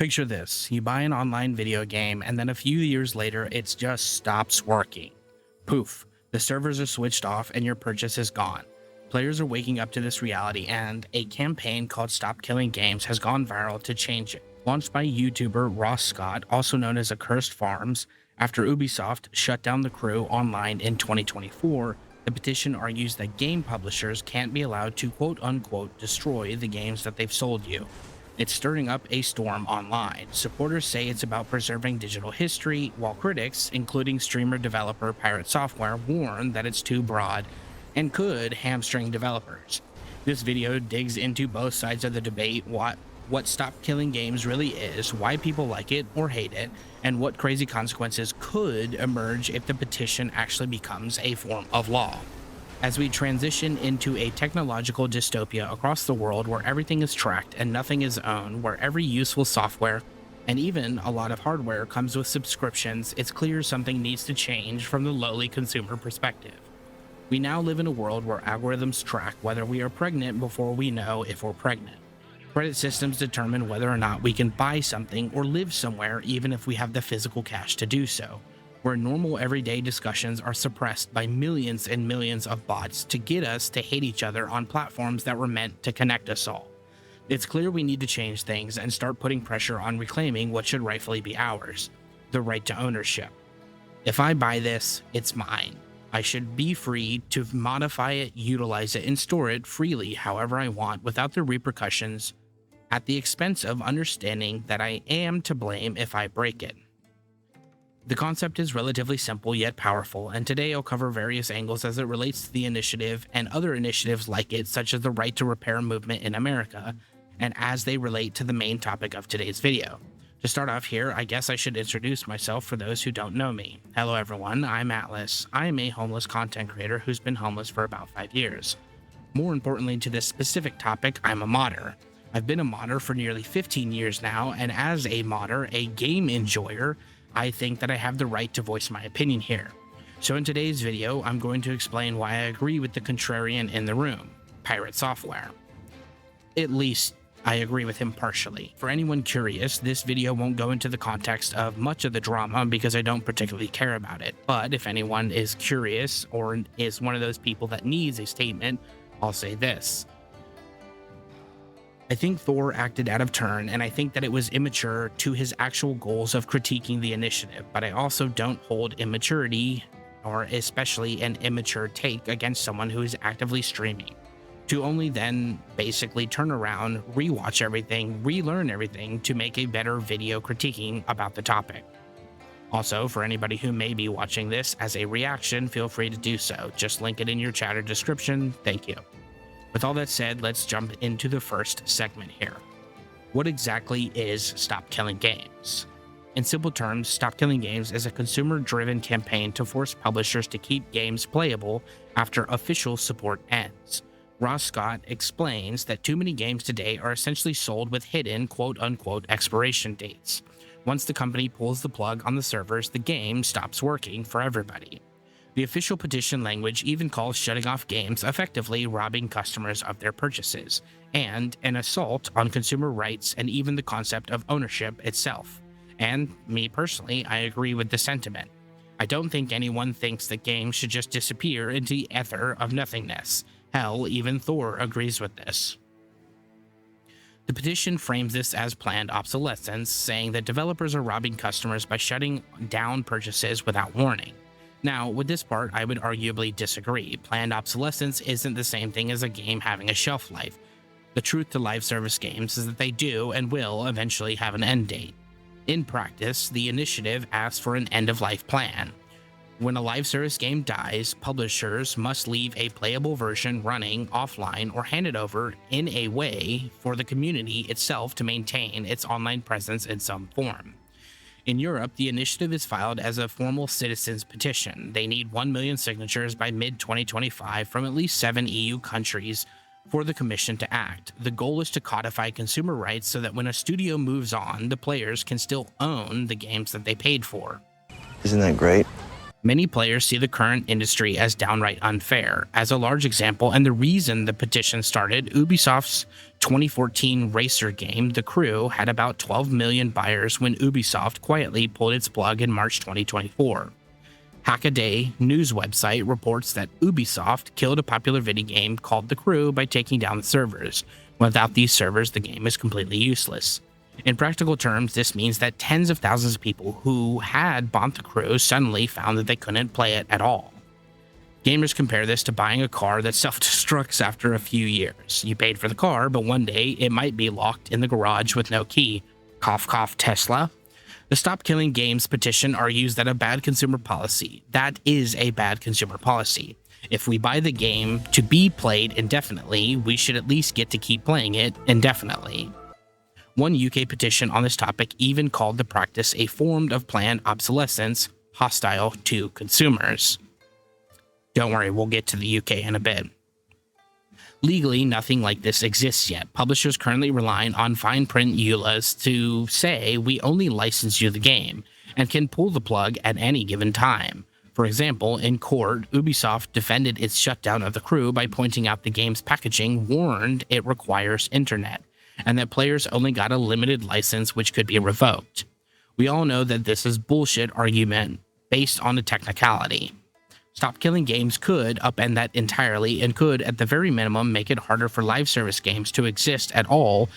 Picture this, you buy an online video game and then a few years later it just stops working. Poof, the servers are switched off and your purchase is gone. Players are waking up to this reality and a campaign called Stop Killing Games has gone viral to change it. Launched by YouTuber Ross Scott, also known as Accursed Farms, after Ubisoft shut down the crew online in 2024, the petition argues that game publishers can't be allowed to quote-unquote destroy the games that they've sold you. It's stirring up a storm online. Supporters say it's about preserving digital history, while critics, including streamer developer Pirate Software, warn that it's too broad and could hamstring developers. This video digs into both sides of the debate, what Stop Killing Games really is, why people like it or hate it, and what crazy consequences could emerge if the petition actually becomes a form of law. As we transition into a technological dystopia across the world where everything is tracked and nothing is owned, where every useful software and even a lot of hardware comes with subscriptions, it's clear something needs to change from the lowly consumer perspective. We now live in a world where algorithms track whether we are pregnant before we know if we're pregnant. Credit systems determine whether or not we can buy something or live somewhere even if we have the physical cash to do so. Where normal everyday discussions are suppressed by millions and millions of bots to get us to hate each other on platforms that were meant to connect us all. It's clear we need to change things and start putting pressure on reclaiming what should rightfully be ours, the right to ownership. If I buy this, it's mine. I should be free to modify it, utilize it, and store it freely however I want without the repercussions at the expense of understanding that I am to blame if I break it. The concept is relatively simple yet powerful, and today I'll cover various angles as it relates to the initiative and other initiatives like it, such as the right to repair movement in America, and as they relate to the main topic of today's video. To start off here, I guess I should introduce myself for those who don't know me. Hello everyone, I'm Atlas. I am a homeless content creator who's been homeless for about 5 years. More importantly to this specific topic, I'm a modder. I've been a modder for nearly 15 years now, and as a modder, a game enjoyer, I think that I have the right to voice my opinion here. So in today's video, I'm going to explain why I agree with the contrarian in the room, Pirate Software. At least, I agree with him partially. For anyone curious, this video won't go into the context of much of the drama because I don't particularly care about it. But if anyone is curious or is one of those people that needs a statement, I'll say this. I think Thor acted out of turn, and I think that it was immature to his actual goals of critiquing the initiative, but I also don't hold immaturity, or especially an immature take, against someone who is actively streaming, to only then basically turn around, rewatch everything, relearn everything to make a better video critiquing about the topic. Also, for anybody who may be watching this as a reaction, feel free to do so. Just link it in your chat or description. Thank you. With all that said, let's jump into the first segment here. What exactly is Stop Killing Games? In simple terms, Stop Killing Games is a consumer-driven campaign to force publishers to keep games playable after official support ends. Ross Scott explains that too many games today are essentially sold with hidden quote-unquote expiration dates. Once the company pulls the plug on the servers, the game stops working for everybody. The official petition language even calls shutting off games effectively robbing customers of their purchases, and an assault on consumer rights and even the concept of ownership itself. And me personally, I agree with the sentiment. I don't think anyone thinks that games should just disappear into the ether of nothingness. Hell, even Thor agrees with this. The petition frames this as planned obsolescence, saying that developers are robbing customers by shutting down purchases without warning. Now, with this part, I would arguably disagree. Planned obsolescence isn't the same thing as a game having a shelf life. The truth to live service games is that they do and will eventually have an end date. In practice, the initiative asks for an end-of-life plan. When a live service game dies, publishers must leave a playable version running offline or hand it over in a way for the community itself to maintain its online presence in some form. In Europe, the initiative is filed as a formal citizens' petition. They need 1 million signatures by mid-2025 from at least 7 EU countries for the Commission to act. The goal is to codify consumer rights so that when a studio moves on, the players can still own the games that they paid for. Isn't that great? Many players see the current industry as downright unfair. As a large example, and the reason the petition started, Ubisoft's 2014 racer game, The Crew, had about 12 million buyers when Ubisoft quietly pulled its plug in March 2024. Hackaday news website reports that Ubisoft killed a popular video game called The Crew by taking down the servers. Without these servers, the game is completely useless. In practical terms, this means that tens of thousands of people who had bought The Crew suddenly found that they couldn't play it at all. Gamers compare this to buying a car that self-destructs after a few years. You paid for the car, but one day it might be locked in the garage with no key. Cough, cough, Tesla. The Stop Killing Games petition argues that that is a bad consumer policy. If we buy the game to be played indefinitely, we should at least get to keep playing it indefinitely. One UK petition on this topic even called the practice a form of planned obsolescence hostile to consumers. Don't worry, we'll get to the UK in a bit. Legally, nothing like this exists yet. Publishers currently relying on fine print EULAs to say we only license you the game and can pull the plug at any given time. For example, in court, Ubisoft defended its shutdown of The Crew by pointing out the game's packaging warned it requires internet, and that players only got a limited license which could be revoked. We all know that this is bullshit argument based on a technicality. Stop Killing Games could upend that entirely and could, at the very minimum, make it harder for live service games to exist at all,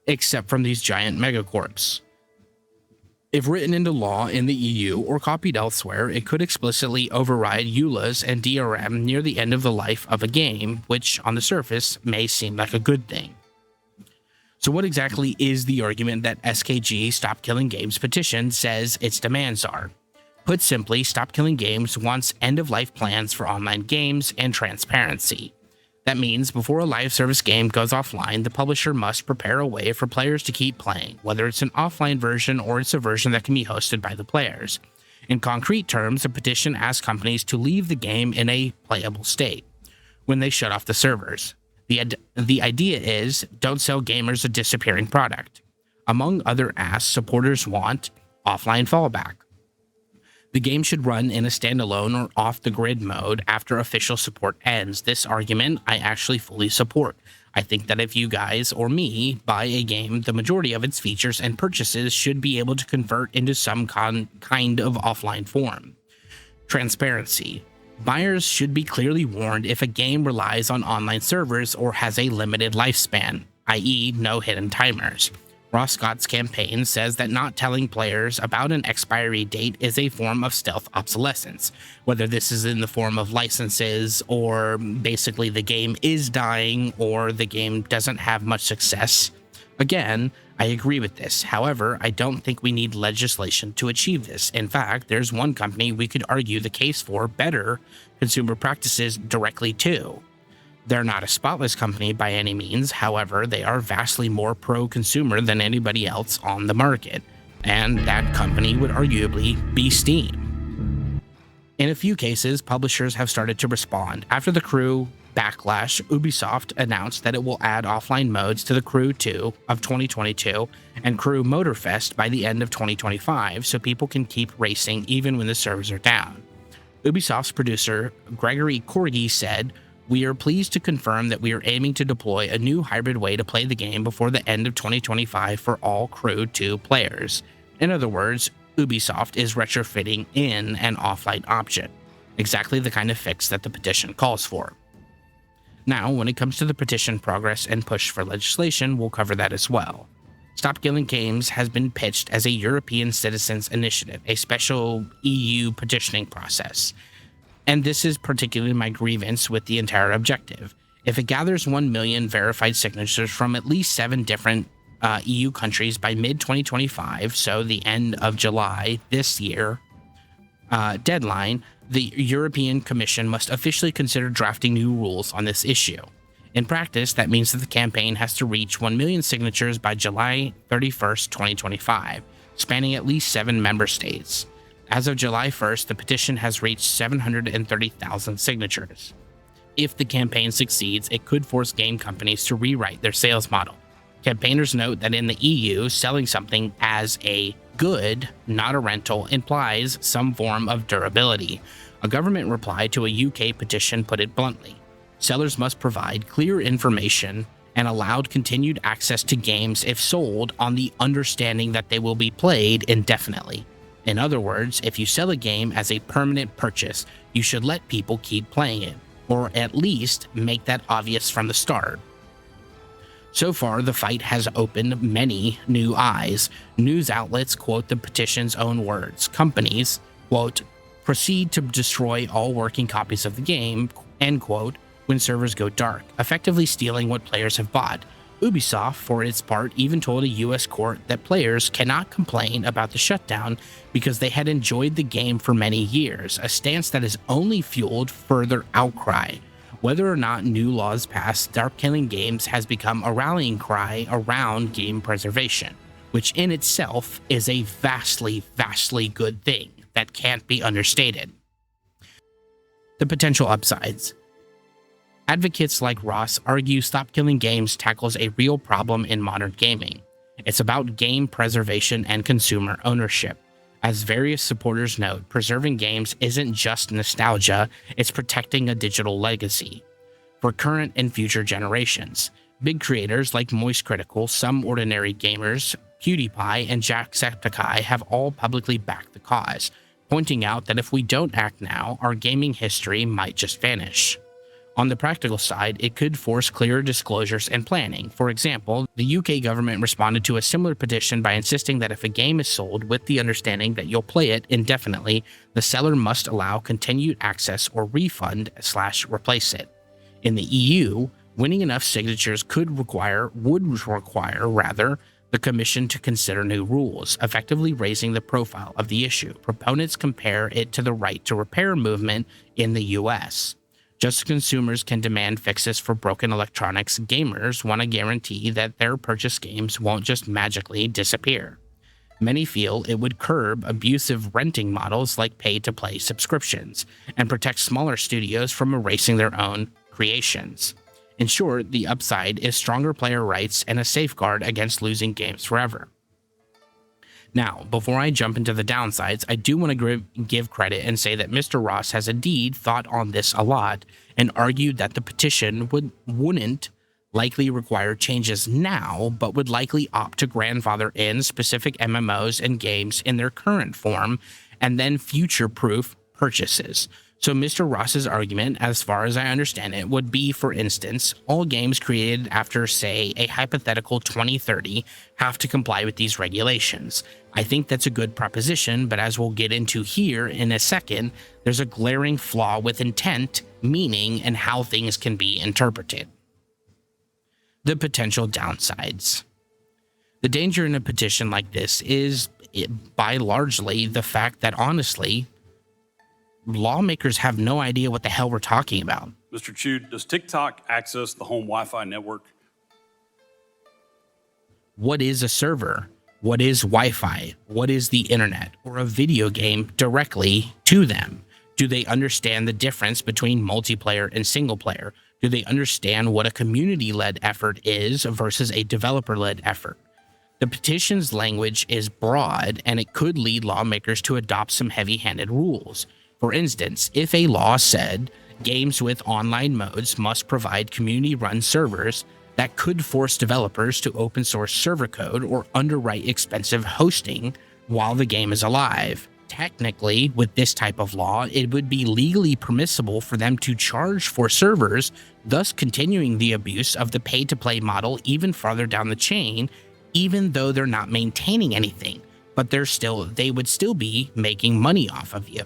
except from these giant megacorps. If written into law in the EU or copied elsewhere, it could explicitly override EULAs and DRM near the end of the life of a game, which, on the surface, may seem like a good thing. So what exactly is the argument that SKG Stop Killing Games petition says its demands are? Put simply, Stop Killing Games wants end-of-life plans for online games and transparency. That means before a live service game goes offline, the publisher must prepare a way for players to keep playing, whether it's an offline version or it's a version that can be hosted by the players. In concrete terms, the petition asks companies to leave the game in a playable state when they shut off the servers. The idea is, don't sell gamers a disappearing product. Among other asks, supporters want offline fallback. The game should run in a standalone or off-the-grid mode after official support ends. This argument I actually fully support. I think that if you guys or me buy a game, the majority of its features and purchases should be able to convert into some kind of offline form. Transparency. Buyers should be clearly warned if a game relies on online servers or has a limited lifespan, i.e. no hidden timers. Ross Scott's campaign says that not telling players about an expiry date is a form of stealth obsolescence, whether this is in the form of licenses or basically the game is dying or the game doesn't have much success. Again, I agree with this. However, I don't think we need legislation to achieve this. In fact, there's one company we could argue the case for better consumer practices directly to. They're not a spotless company by any means, however, they are vastly more pro-consumer than anybody else on the market, and that company would arguably be Steam. In a few cases, publishers have started to respond. After The Crew backlash, Ubisoft announced that it will add offline modes to The Crew 2 of 2022 and Crew Motorfest by the end of 2025, so people can keep racing even when the servers are down. Ubisoft's producer, Gregory Corgi, said, "We are pleased to confirm that we are aiming to deploy a new hybrid way to play the game before the end of 2025 for all Crew 2 players." In other words, Ubisoft is retrofitting in an offline option, exactly the kind of fix that the petition calls for. Now, when it comes to the petition progress and push for legislation, we'll cover that as well. Stop Killing Games has been pitched as a European Citizens Initiative, a special EU petitioning process. And this is particularly my grievance with the entire objective. If it gathers 1 million verified signatures from at least 7 different EU countries by mid-2025, so the end of July this year, deadline, the European Commission must officially consider drafting new rules on this issue. In practice, that means that the campaign has to reach 1 million signatures by July 31st, 2025, spanning at least 7 member states. As of July 1st, the petition has reached 730,000 signatures. If the campaign succeeds, it could force game companies to rewrite their sales model. Campaigners note that in the EU, selling something as a good, not a rental, implies some form of durability. A government reply to a UK petition put it bluntly. Sellers must provide clear information and allowed continued access to games if sold on the understanding that they will be played indefinitely. In other words, if you sell a game as a permanent purchase, you should let people keep playing it, or at least make that obvious from the start. So far, the fight has opened many new eyes. News outlets quote the petition's own words. Companies, quote, proceed to destroy all working copies of the game, end quote, when servers go dark, effectively stealing what players have bought. Ubisoft, for its part, even told a US court that players cannot complain about the shutdown because they had enjoyed the game for many years, a stance that has only fueled further outcry. Whether or not new laws pass, dark killing games has become a rallying cry around game preservation, which in itself is a vastly, vastly good thing that can't be understated. The potential upsides. Advocates like Ross argue Stop Killing Games tackles a real problem in modern gaming. It's about game preservation and consumer ownership. As various supporters note, preserving games isn't just nostalgia, it's protecting a digital legacy for current and future generations. Big creators like Moist Critical, Some Ordinary Gamers, PewDiePie, and Jacksepticeye have all publicly backed the cause, pointing out that if we don't act now, our gaming history might just vanish. On the practical side, it could force clearer disclosures and planning. For example, the UK government responded to a similar petition by insisting that if a game is sold with the understanding that you'll play it indefinitely, the seller must allow continued access or refund/replace it. In the EU, winning enough signatures would require the Commission to consider new rules, effectively raising the profile of the issue. Proponents compare it to the right to repair movement in the US. Just as consumers can demand fixes for broken electronics, gamers want to guarantee that their purchased games won't just magically disappear. Many feel it would curb abusive renting models like pay-to-play subscriptions, and protect smaller studios from erasing their own creations. In short, the upside is stronger player rights and a safeguard against losing games forever. Now, before I jump into the downsides, I do want to give credit and say that Mr. Ross has indeed thought on this a lot and argued that the petition wouldn't likely require changes now, but would likely opt to grandfather in specific MMOs and games in their current form and then future-proof purchases. So Mr. Ross's argument, as far as I understand it, would be, for instance, all games created after, say, a hypothetical 2030 have to comply with these regulations. I think that's a good proposition, but as we'll get into here in a second, there's a glaring flaw with intent, meaning, and how things can be interpreted. The potential downsides. The danger in a petition like this is, by largely, the fact that, honestly, lawmakers have no idea what the hell we're talking about. Mr. Chu, does TikTok access the home Wi-Fi network? What is a server? What is Wi-Fi? What is the internet or a video game directly to them? Do they understand the difference between multiplayer and single player? Do they understand what a community-led effort is versus a developer-led effort? The petition's language is broad, and it could lead lawmakers to adopt some heavy-handed rules. For instance, if a law said games with online modes must provide community-run servers, that could force developers to open source server code or underwrite expensive hosting while the game is alive. Technically, with this type of law, it would be legally permissible for them to charge for servers, thus continuing the abuse of the pay-to-play model even farther down the chain, even though they're not maintaining anything, but they would still be making money off of you.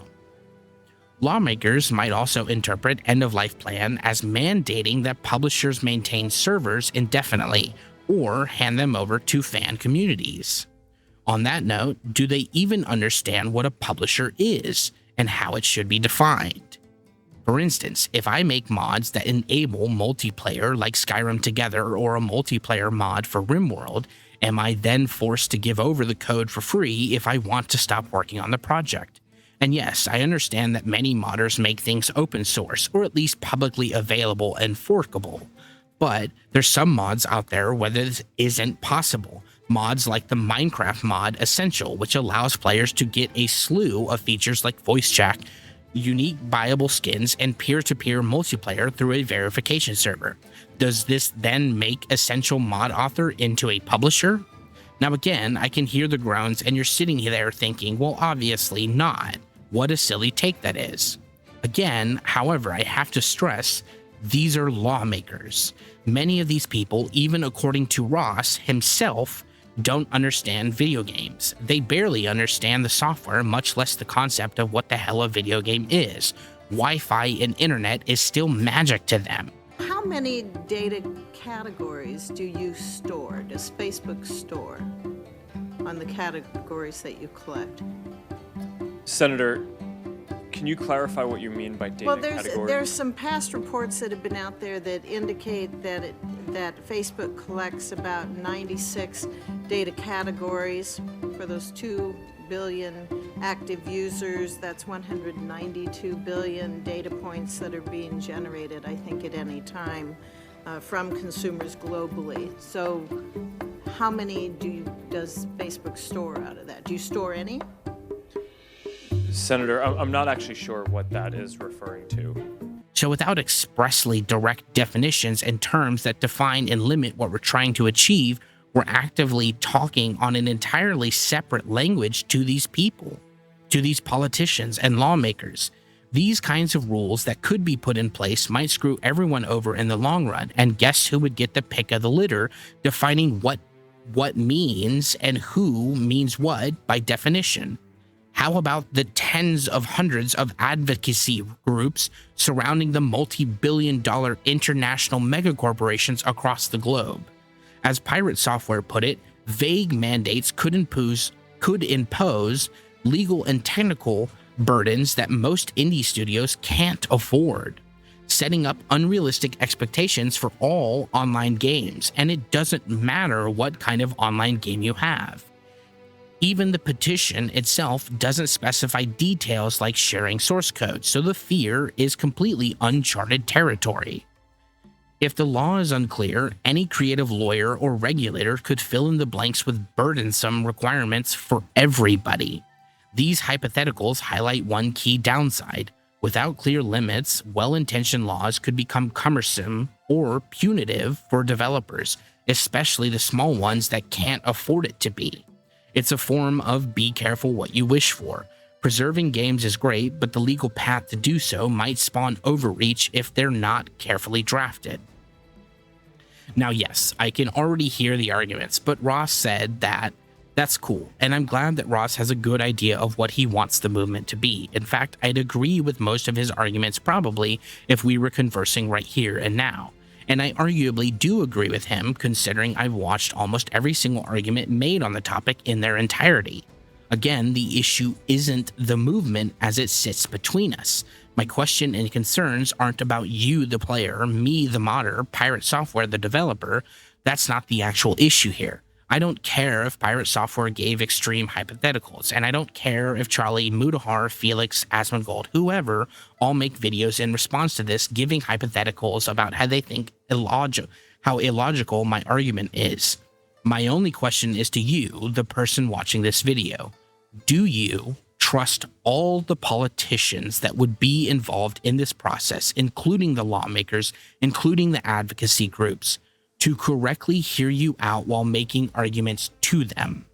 Lawmakers might also interpret end-of-life plan as mandating that publishers maintain servers indefinitely or hand them over to fan communities. On that note, do they even understand what a publisher is and how it should be defined? For instance, if I make mods that enable multiplayer like Skyrim Together or a multiplayer mod for RimWorld, am I then forced to give over the code for free if I want to stop working on the project? And yes, I understand that many modders make things open source, or at least publicly available and forkable. But there's some mods out there where this isn't possible. Mods like the Minecraft mod Essential, which allows players to get a slew of features like voice chat, unique buyable skins, and peer-to-peer multiplayer through a verification server. Does this then make Essential mod author into a publisher? Now again, I can hear the groans and you're sitting there thinking, well, obviously not. What a silly take that is. Again, however, I have to stress, these are lawmakers. Many of these people, even according to Ross himself, don't understand video games. They barely understand the software, much less the concept of what the hell a video game is. Wi-Fi and internet is still magic to them. How many data categories do you store? Does Facebook store on the categories that you collect? Senator, can you clarify what you mean by data categories? There's some past reports that have been out there that indicate that Facebook collects about 96 data categories for those 2 billion active users. That's 192 billion data points that are being generated, I think, at any time from consumers globally. So how many does Facebook store out of that? Do you store any? Senator, I'm not actually sure what that is referring to. So without expressly direct definitions and terms that define and limit what we're trying to achieve, we're actively talking on an entirely separate language to these people, to these politicians and lawmakers. These kinds of rules that could be put in place might screw everyone over in the long run, and guess who would get the pick of the litter, defining what means and who means what by definition. How about the tens of hundreds of advocacy groups surrounding the multi-billion-dollar international megacorporations across the globe? As Pirate Software put it, vague mandates could impose legal and technical burdens that most indie studios can't afford, setting up unrealistic expectations for all online games, and it doesn't matter what kind of online game you have. Even the petition itself doesn't specify details like sharing source code, so the fear is completely uncharted territory. If the law is unclear, any creative lawyer or regulator could fill in the blanks with burdensome requirements for everybody. These hypotheticals highlight one key downside. Without clear limits, well-intentioned laws could become cumbersome or punitive for developers, especially the small ones that can't afford it to be. It's a form of be careful what you wish for. Preserving games is great, but the legal path to do so might spawn overreach if they're not carefully drafted. Now, yes, I can already hear the arguments, but Ross said that that's cool, and I'm glad that Ross has a good idea of what he wants the movement to be. In fact, I'd agree with most of his arguments probably if we were conversing right here and now. And I arguably do agree with him, considering I've watched almost every single argument made on the topic in their entirety. Again, the issue isn't the movement as it sits between us. My question and concerns aren't about you, the player, me, the modder, Pirate Software, the developer. That's not the actual issue here. I don't care if Pirate Software gave extreme hypotheticals, and I don't care if Charlie, Mudahar, Felix, Asmongold, whoever, all make videos in response to this giving hypotheticals about how they think how illogical my argument is. My only question is to you, the person watching this video. Do you trust all the politicians that would be involved in this process, including the lawmakers, including the advocacy groups, to correctly hear you out while making arguments to them?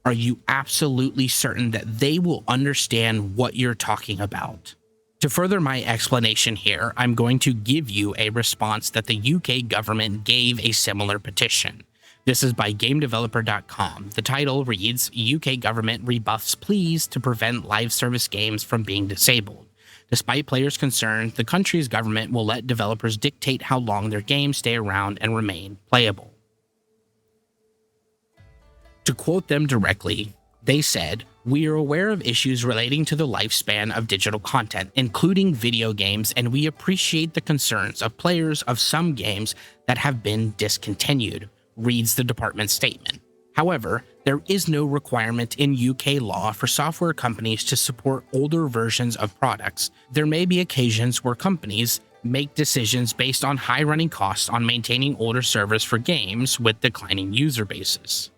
Are you absolutely certain that they will understand what you're talking about? To further my explanation here, I'm going to give you a response that the UK government gave a similar petition. This is by GameDeveloper.com. The title reads, UK government rebuffs pleas to prevent live service games from being disabled. Despite players' concerns, the country's government will let developers dictate how long their games stay around and remain playable. To quote them directly, they said, "We are aware of issues relating to the lifespan of digital content, including video games, and we appreciate the concerns of players of some games that have been discontinued," reads the department's statement. However, there is no requirement in UK law for software companies to support older versions of products. There may be occasions where companies make decisions based on high running costs on maintaining older servers for games with declining user bases.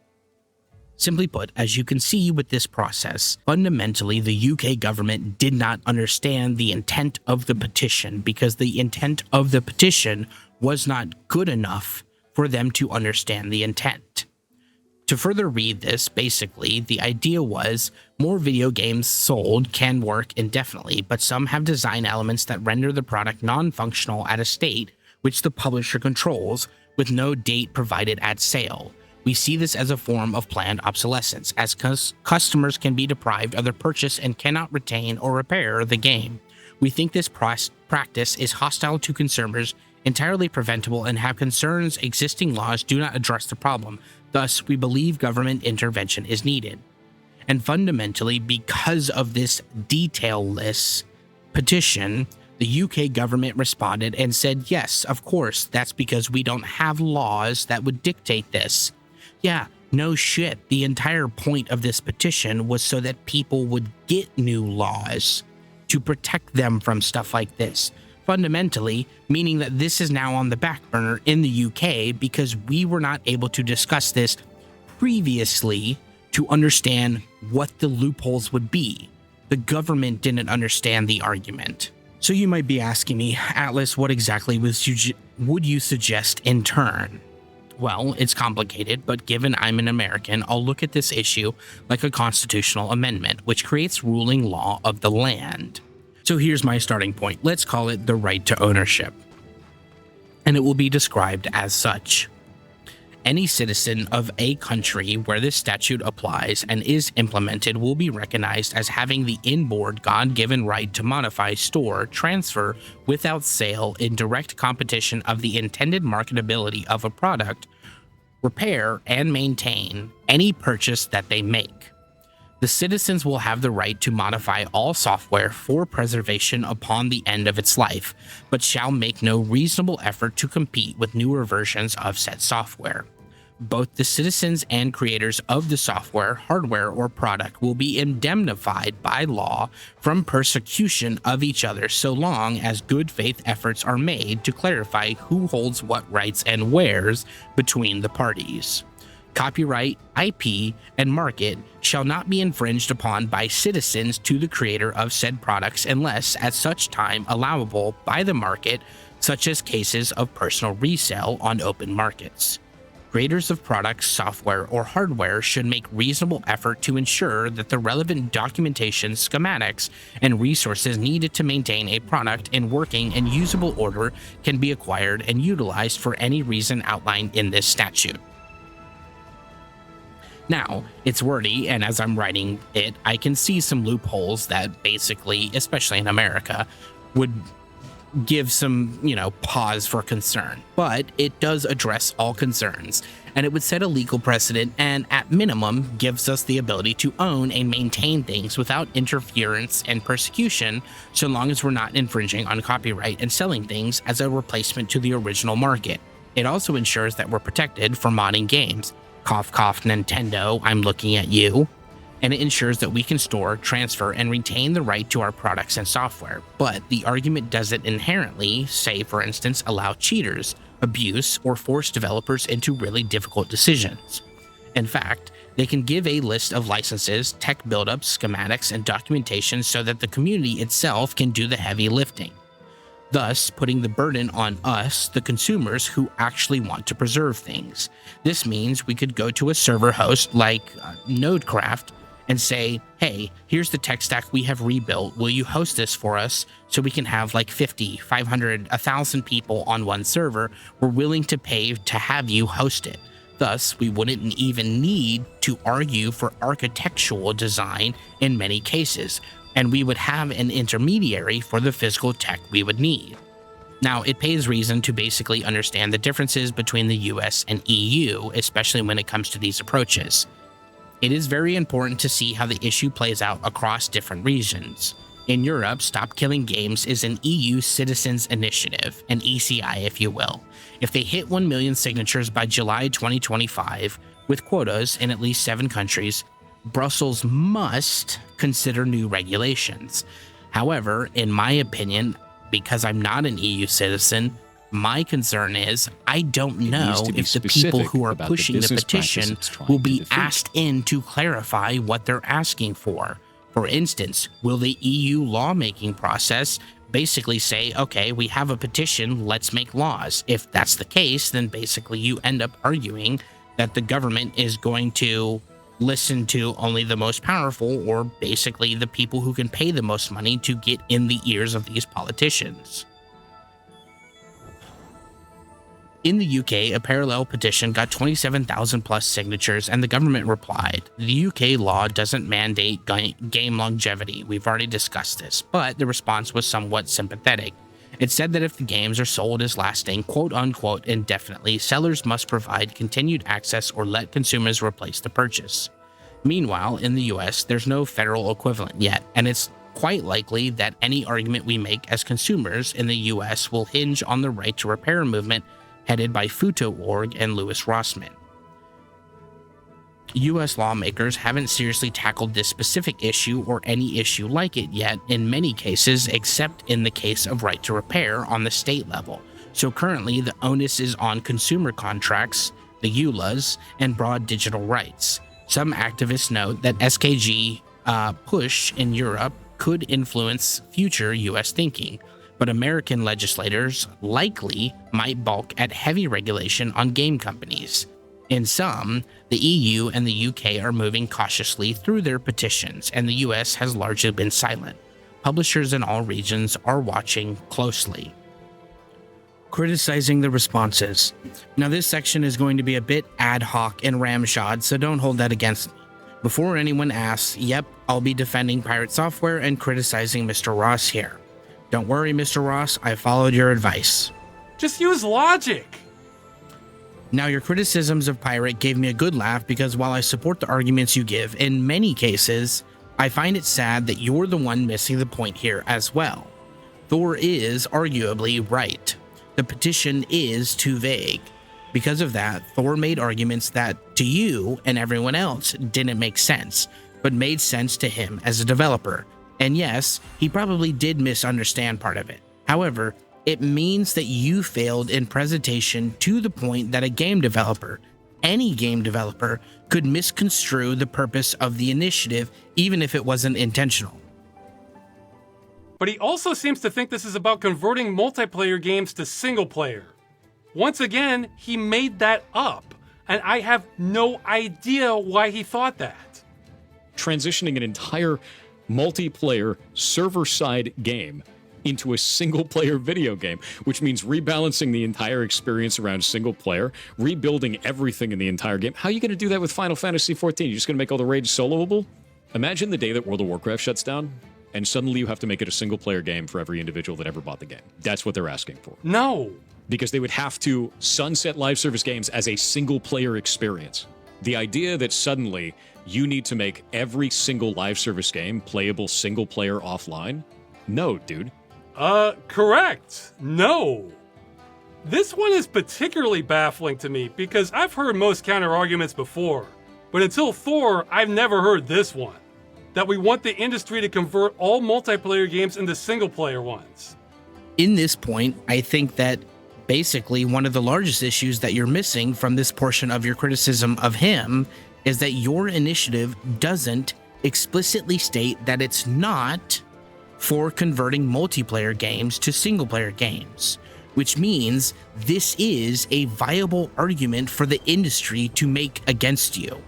Simply put, as you can see with this process, fundamentally the UK government did not understand the intent of the petition because the intent of the petition was not good enough for them to understand the intent. To further read this, basically, the idea was more video games sold can work indefinitely, but some have design elements that render the product non-functional at a state which the publisher controls, with no date provided at sale. We see this as a form of planned obsolescence, as customers can be deprived of their purchase and cannot retain or repair the game. We think this practice is hostile to consumers, entirely preventable, and have concerns existing laws do not address the problem. Thus, we believe government intervention is needed. And fundamentally, because of this detailless petition, the UK government responded and said, yes, of course, that's because we don't have laws that would dictate this. Yeah, no shit. The entire point of this petition was so that people would get new laws to protect them from stuff like this. Fundamentally, meaning that this is now on the back burner in the UK because we were not able to discuss this previously to understand what the loopholes would be. The government didn't understand the argument. So you might be asking me, Atlas, what exactly would you suggest in turn? Well, it's complicated, but given I'm an American, I'll look at this issue like a constitutional amendment, which creates ruling law of the land. So here's my starting point. Let's call it the right to ownership. And it will be described as such. Any citizen of a country where this statute applies and is implemented will be recognized as having the inboard God-given right to modify, store, transfer, without sale, in direct competition of the intended marketability of a product, repair, and maintain any purchase that they make. The citizens will have the right to modify all software for preservation upon the end of its life, but shall make no reasonable effort to compete with newer versions of said software. Both the citizens and creators of the software, hardware, or product will be indemnified by law from persecution of each other so long as good faith efforts are made to clarify who holds what rights and wheres between the parties. Copyright, IP, and market shall not be infringed upon by citizens to the creator of said products unless at such time allowable by the market, such as cases of personal resale on open markets. Creators of products, software, or hardware should make reasonable effort to ensure that the relevant documentation, schematics, and resources needed to maintain a product in working and usable order can be acquired and utilized for any reason outlined in this statute. Now, it's wordy, and as I'm writing it, I can see some loopholes that basically, especially in America, would give some, pause for concern. But it does address all concerns, and it would set a legal precedent and, at minimum, gives us the ability to own and maintain things without interference and persecution, so long as we're not infringing on copyright and selling things as a replacement to the original market. It also ensures that we're protected from modding games. Cough, cough, Nintendo, I'm looking at you. And it ensures that we can store, transfer, and retain the right to our products and software. But the argument doesn't inherently, say for instance, allow cheaters, abuse, or force developers into really difficult decisions. In fact, they can give a list of licenses, tech buildups, schematics, and documentation so that the community itself can do the heavy lifting, thus putting the burden on us, the consumers who actually want to preserve things. This means we could go to a server host like Nodecraft and say, hey, here's the tech stack we have rebuilt. Will you host this for us so we can have like 50, 500, 1,000 people on one server? We're willing to pay to have you host it. Thus, we wouldn't even need to argue for architectural design in many cases, and we would have an intermediary for the physical tech we would need. Now, it pays reason to basically understand the differences between the US and EU, especially when it comes to these approaches. It is very important to see how the issue plays out across different regions. In Europe, Stop Killing Games is an EU citizens initiative, an ECI if you will. If they hit 1 million signatures by July 2025, with quotas in at least 7 countries, Brussels must consider new regulations. However, in my opinion, because I'm not an EU citizen, My concern is I don't It needs know to be if the people specific who are about the pushing the business practice petition it's trying will to be defeat. asked in to clarify what they're asking for. For instance, will the EU lawmaking process basically say, okay, we have a petition, let's make laws? If that's the case, then basically you end up arguing that the government is going to listen to only the most powerful, or basically the people who can pay the most money to get in the ears of these politicians. In the UK, a parallel petition got 27,000 plus signatures, and the government replied. The UK law doesn't mandate game longevity, we've already discussed this, but the response was somewhat sympathetic. It said that if the games are sold as lasting, quote unquote, indefinitely, sellers must provide continued access or let consumers replace the purchase. Meanwhile, in the US, there's no federal equivalent yet, and it's quite likely that any argument we make as consumers in the US will hinge on the right to repair movement headed by Futo.org and Louis Rossmann. US lawmakers haven't seriously tackled this specific issue or any issue like it yet in many cases, except in the case of right to repair on the state level. So currently the onus is on consumer contracts, the EULAs, and broad digital rights. Some activists note that SKG push in Europe could influence future US thinking, but American legislators likely might balk at heavy regulation on game companies. In sum, the EU and the UK are moving cautiously through their petitions, and the US has largely been silent. Publishers in all regions are watching closely. Criticizing the responses. Now this section is going to be a bit ad hoc and ramshod, so don't hold that against me. Before anyone asks, yep, I'll be defending Pirate Software and criticizing Mr. Ross here. Don't worry, Mr. Ross, I followed your advice. Just use logic. Now, your criticisms of Pirate gave me a good laugh because while I support the arguments you give, in many cases, I find it sad that you're the one missing the point here as well. Thor is arguably right. The petition is too vague. Because of that, Thor made arguments that, to you and everyone else, didn't make sense, but made sense to him as a developer. And yes, he probably did misunderstand part of it. However, it means that you failed in presentation to the point that a game developer, any game developer, could misconstrue the purpose of the initiative even if it wasn't intentional. But he also seems to think this is about converting multiplayer games to single player. Once again, he made that up, and I have no idea why he thought that. Transitioning an entire multiplayer server-side game into a single-player video game, which means rebalancing the entire experience around single player, rebuilding everything in the entire game. How are you going to do that with Final Fantasy XIV? You're just going to make all the raids soloable? Imagine the day that World of Warcraft shuts down, and suddenly you have to make it a single-player game for every individual that ever bought the game. That's what they're asking for. No. Because they would have to sunset live service games as a single-player experience. The idea that suddenly you need to make every single live service game playable single-player offline? No, dude. Correct. No. This one is particularly baffling to me because I've heard most counter-arguments before, but until Thor, I've never heard this one. That we want the industry to convert all multiplayer games into single-player ones. In this point, I think that basically one of the largest issues that you're missing from this portion of your criticism of him is that your initiative doesn't explicitly state that it's not for converting multiplayer games to single-player games, which means this is a viable argument for the industry to make against you.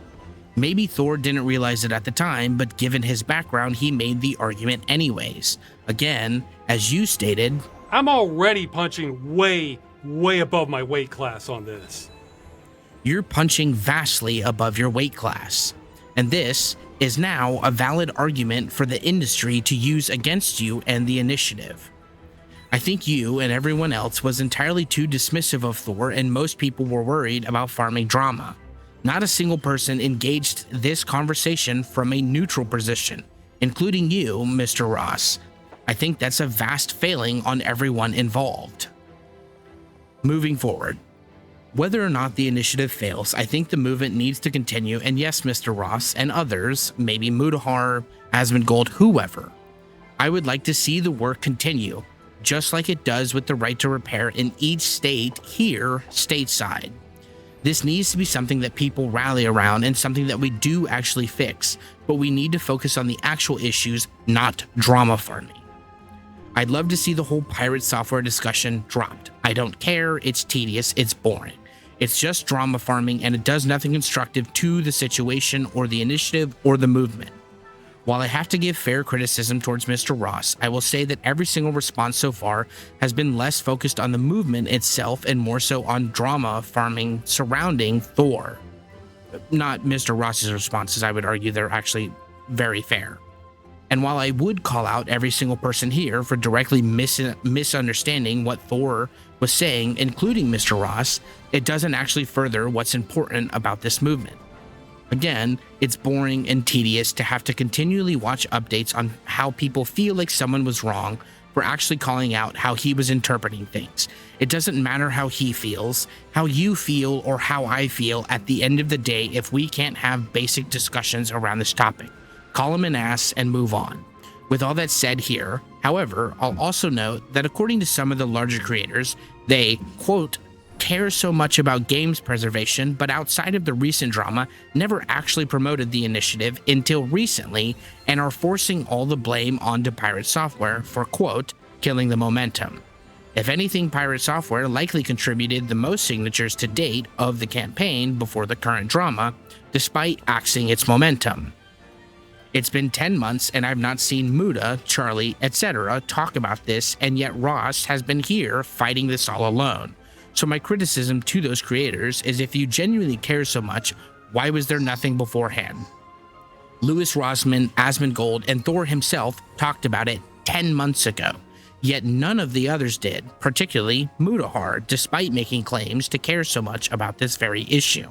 Maybe Thor didn't realize it at the time, but given his background, he made the argument anyways. Again, as you stated, I'm already punching way above my weight class on this. You're punching vastly above your weight class, and this is now a valid argument for the industry to use against you and the initiative. I think you and everyone else was entirely too dismissive of Thor, and most people were worried about farming drama. Not a single person engaged this conversation from a neutral position, including you, Mr. Ross. I think that's a vast failing on everyone involved. Moving forward, whether or not the initiative fails, I think the movement needs to continue, and yes, Mr. Ross and others, maybe Mudahar, Asmongold, whoever, I would like to see the work continue. just like it does with the right to repair in each state here stateside. This needs to be something that people rally around and something that we do actually fix, but we need to focus on the actual issues, not drama farming. I'd love to see the whole pirate software discussion dropped. I don't care, it's tedious, it's boring. It's just drama farming and it does nothing constructive to the situation or the initiative or the movement. While I have to give fair criticism towards Mr. Ross, I will say that every single response so far has been less focused on the movement itself and more so on drama farming surrounding Thor. Not Mr. Ross's responses, I would argue they're actually very fair. And while I would call out every single person here for directly misunderstanding what Thor was saying, including Mr. Ross, it doesn't actually further what's important about this movement. Again, it's boring and tedious to have to continually watch updates on how people feel like someone was wrong for actually calling out how he was interpreting things. It doesn't matter how he feels, how you feel, or how I feel at the end of the day if we can't have basic discussions around this topic. Call him an ass and move on. With all that said here, however, I'll also note that according to some of the larger creators, they, quote, care so much about games preservation, but outside of the recent drama, never actually promoted the initiative until recently and are forcing all the blame onto Pirate Software for, quote, killing the momentum. If anything, Pirate Software likely contributed the most signatures to date of the campaign before the current drama, despite axing its momentum. It's been 10 months and I've not seen Muda, Charlie, etc. talk about this, and yet Ross has been here fighting this all alone. So my criticism to those creators is if you genuinely care so much, why was there nothing beforehand? Louis Rosman, Asmongold, and Thor himself talked about it 10 months ago, yet none of the others did, particularly Mudahar, despite making claims to care so much about this very issue.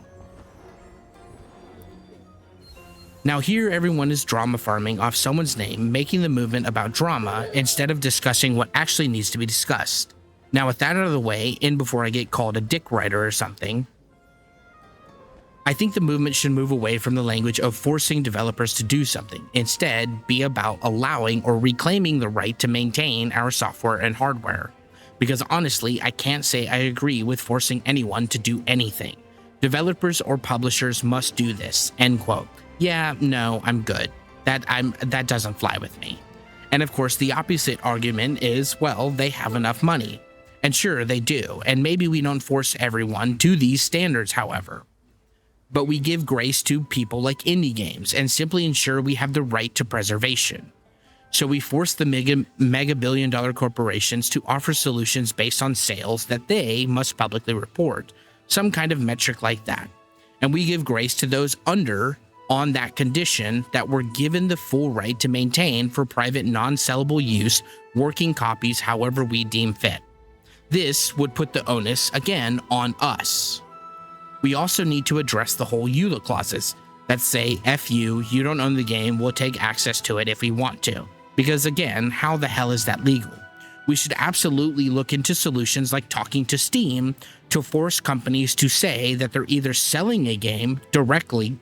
Now here everyone is drama farming off someone's name, making the movement about drama instead of discussing what actually needs to be discussed. Now with that out of the way, and before I get called a dick writer or something, I think the movement should move away from the language of forcing developers to do something. Instead, be about allowing or reclaiming the right to maintain our software and hardware. Because honestly, I can't say I agree with forcing anyone to do anything. Developers or publishers must do this, end quote. Yeah, no, I'm good. That doesn't fly with me. And of course, the opposite argument is, well, they have enough money. And sure, they do, and maybe we don't force everyone to these standards, however. But we give grace to people like indie games and simply ensure we have the right to preservation. So we force the mega billion-dollar corporations to offer solutions based on sales that they must publicly report, some kind of metric like that. And we give grace to those under on that condition that we're given the full right to maintain for private non-sellable use working copies however we deem fit. This would put the onus, again, on us. We also need to address the whole EULA clauses that say, F you don't own the game, we'll take access to it if we want to. Because again, how the hell is that legal? We should absolutely look into solutions like talking to Steam to force companies to say that they're either selling a game directly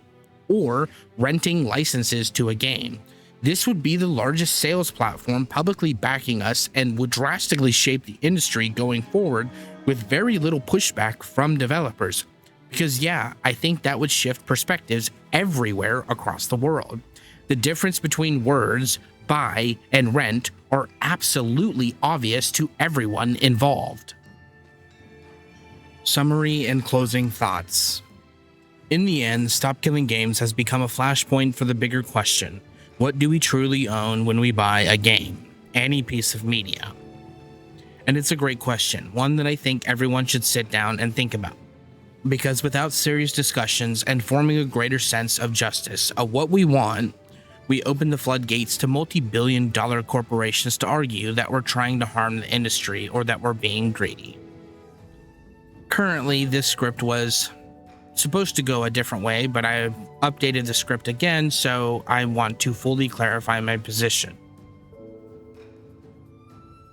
or renting licenses to a game. This would be the largest sales platform publicly backing us and would drastically shape the industry going forward with very little pushback from developers. Because yeah, I think that would shift perspectives everywhere across the world. The difference between words, buy, and rent are absolutely obvious to everyone involved. Summary and closing thoughts. In the end, Stop Killing Games has become a flashpoint for the bigger question. What do we truly own when we buy a game? Any piece of media? And it's a great question, one that I think everyone should sit down and think about. Because without serious discussions and forming a greater sense of justice of what we want, we open the floodgates to multi-billion-dollar corporations to argue that we're trying to harm the industry or that we're being greedy. Currently, this script was supposed to go a different way, but I've updated the script again, so I want to fully clarify my position.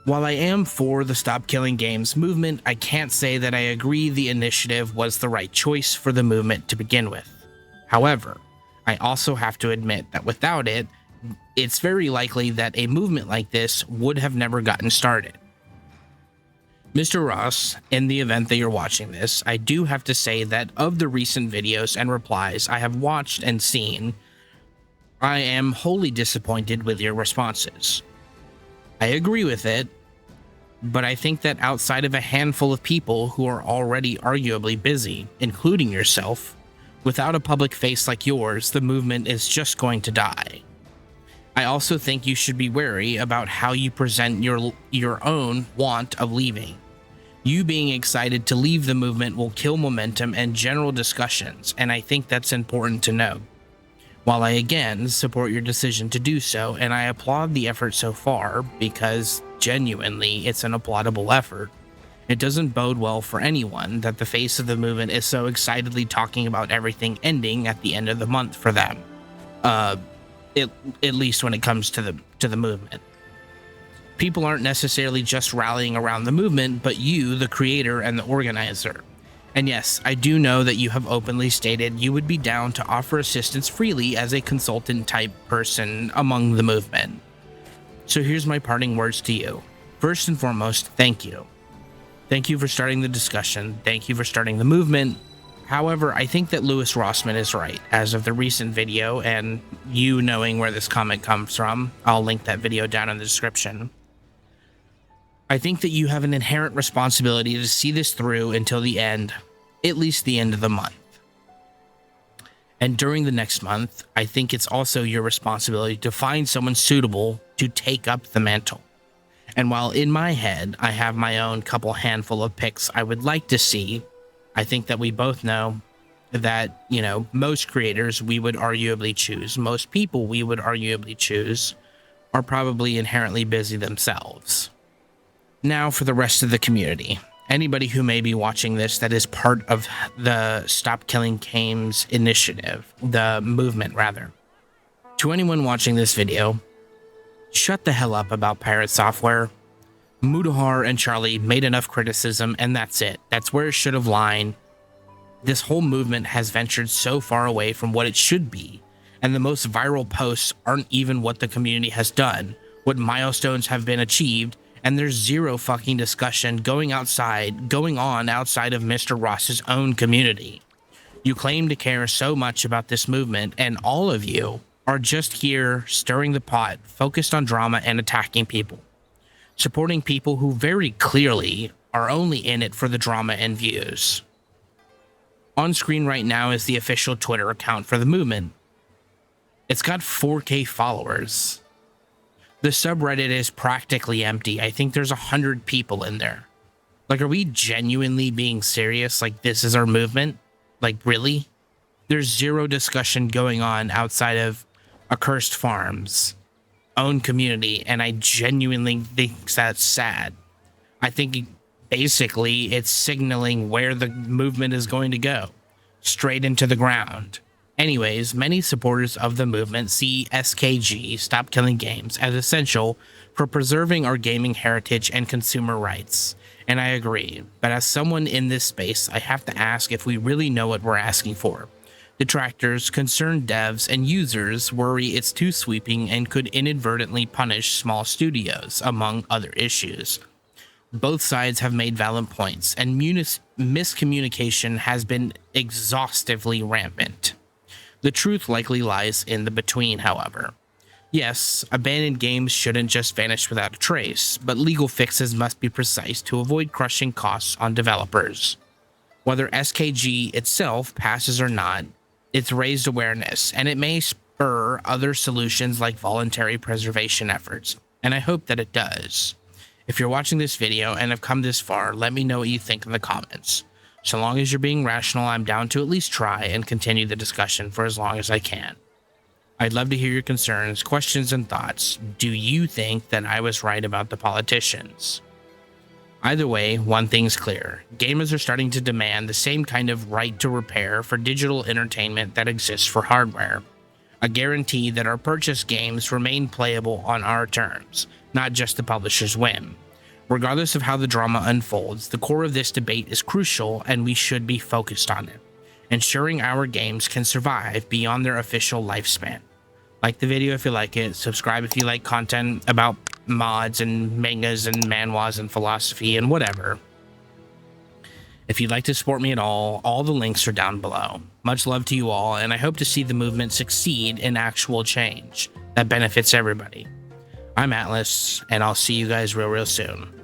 While I am for the Stop Killing Games movement, I can't say that I agree the initiative was the right choice for the movement to begin with. However, I also have to admit that without it, it's very likely that a movement like this would have never gotten started. Mr. Ross, in the event that you're watching this, I do have to say that of the recent videos and replies I have watched and seen, I am wholly disappointed with your responses. I agree with it, but I think that outside of a handful of people who are already arguably busy, including yourself, without a public face like yours, the movement is just going to die. I also think you should be wary about how you present your own want of leaving. You being excited to leave the movement will kill momentum and general discussions, and I think that's important to know. While I again support your decision to do so, and I applaud the effort so far, because genuinely it's an applaudable effort, it doesn't bode well for anyone that the face of the movement is so excitedly talking about everything ending at the end of the month for them. At least when it comes to the movement. People aren't necessarily just rallying around the movement, but you, the creator and the organizer. And yes, I do know that you have openly stated you would be down to offer assistance freely as a consultant type person among the movement. So here's my parting words to you. First and foremost, thank you. Thank you for starting the discussion. Thank you for starting the movement. However, I think that Louis Rossman is right. As of the recent video, and you knowing where this comment comes from, I'll link that video down in the description. I think that you have an inherent responsibility to see this through until the end, at least the end of the month. And during the next month, I think it's also your responsibility to find someone suitable to take up the mantle. And while in my head, I have my own handful of picks I would like to see, I think that we both know that, most creators we would arguably choose, most people we would arguably choose, are probably inherently busy themselves. Now for the rest of the community. Anybody who may be watching this that is part of the Stop Killing Games initiative, the movement rather. To anyone watching this video, shut the hell up about pirate software. Mudahar and Charlie made enough criticism, and that's it. That's where it should have lain. This whole movement has ventured so far away from what it should be, and the most viral posts aren't even what the community has done, what milestones have been achieved, and there's zero fucking discussion going on outside of Mr. Ross's own community. You claim to care so much about this movement, and all of you are just here stirring the pot, focused on drama and attacking people. Supporting people who very clearly are only in it for the drama and views. On screen right now is the official Twitter account for the movement. It's got 4K followers. The subreddit is practically empty. I think there's 100 people in there. Like, are we genuinely being serious? Like, this is our movement? Like, really? There's zero discussion going on outside of Accursed Farms' own community, and I genuinely think that's sad. I think basically it's signaling where the movement is going to go, straight into the ground. Anyways, many supporters of the movement see SKG, Stop Killing Games, as essential for preserving our gaming heritage and consumer rights. And I agree, but as someone in this space, I have to ask if we really know what we're asking for. Detractors, concerned devs, and users worry it's too sweeping and could inadvertently punish small studios, among other issues. Both sides have made valid points, and miscommunication has been exhaustively rampant. The truth likely lies in the between, however. Yes, abandoned games shouldn't just vanish without a trace, but legal fixes must be precise to avoid crushing costs on developers. Whether SKG itself passes or not, it's raised awareness, and it may spur other solutions like voluntary preservation efforts, and I hope that it does. If you're watching this video and have come this far, let me know what you think in the comments. So long as you're being rational, I'm down to at least try and continue the discussion for as long as I can. I'd love to hear your concerns, questions, and thoughts. Do you think that I was right about the politicians? Either way, one thing's clear. Gamers are starting to demand the same kind of right to repair for digital entertainment that exists for hardware. A guarantee that our purchased games remain playable on our terms, not just the publisher's whim. Regardless of how the drama unfolds, the core of this debate is crucial and we should be focused on it, ensuring our games can survive beyond their official lifespan. Like the video if you like it, subscribe if you like content about mods and mangas and manhwas and philosophy and whatever. If you'd like to support me at all the links are down below. Much love to you all, and I hope to see the movement succeed in actual change that benefits everybody. I'm Atlas, and I'll see you guys real soon.